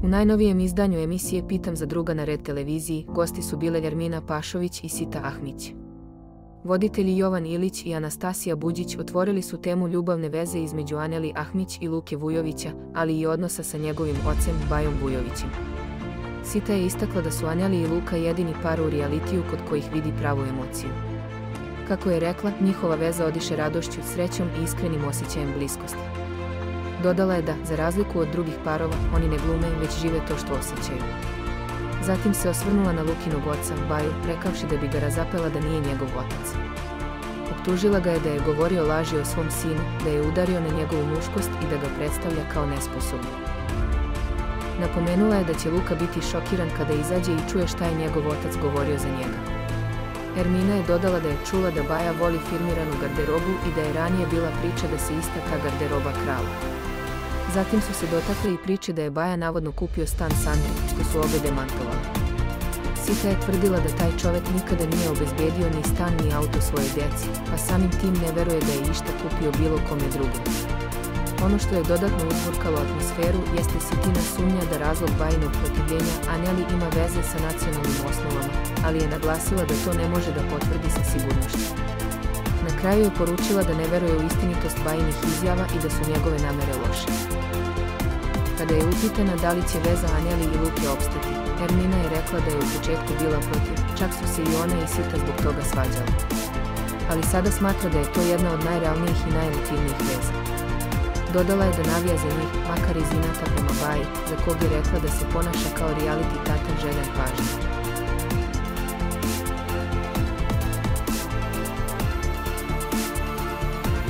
U najnovijem izdanju emisije Pitam za druga na Red televiziji gosti su bile Ermina Pašović i Sita Ahmić. Voditelji Jovan Ilić i Anastasija Buđić otvorili su temu ljubavne veze između Aneli Ahmić i Luke Vujovića, ali i odnosa sa njegovim ocem Bajom Vujovićem. Sita je istakla da su Aneli i Luka jedini par u realitiju kod kojih vidi pravu emociju. Kako je rekla, njihova veza odiše radošću, srećom i iskrenim osjećajem bliskosti. Dodala je da, za razliku od drugih parova, oni ne glume, već žive to što osjećaju. Zatim se osvrnula na Lukinog oca, Baju, rekavši da bi ga razapela da nije njegov otac. Optužila ga je da je govorio laži o svom sinu, da je udario na njegovu muškost i da ga predstavlja kao nesposobnu. Napomenula je da će Luka biti šokiran kada izađe i čuje šta je njegov otac govorio za njega. Ermina je dodala da je čula da Baja voli firmiranu garderobu i da je ranije bila priča da se ista ta garderoba krala. Zatim su se dotakle i priče da je Baja navodno kupio stan Sandri, što su obe demantovali. Sita je tvrdila da taj čovek nikada nije obezbedio ni stan ni auto svoje djeci, pa samim tim ne veruje da je išta kupio bilo kome drugom. Ono što je dodatno uzburkalo atmosferu jeste Sitina sumnja da razlog Bajinog protivljenja Aneli ima veze sa nacionalnim osnovama, ali je naglasila da to ne može da potvrdi sa sigurnošću. Na kraju je poručila da ne veruje u istinitost Bajinih izjava i da su njegove namere loše. Kada je upitana da li će veza Aneli i Luke opstati, Ermina je rekla da je u početku bila protiv, čak su se i ona i Sita zbog toga svađali. Ali sada smatra da je to jedna od najrealnijih i najemotivnijih veza. Dodala je da navija za njih, makar iz inata prema Baji, za kog je rekla da se ponaša kao reality tata željan pažnje.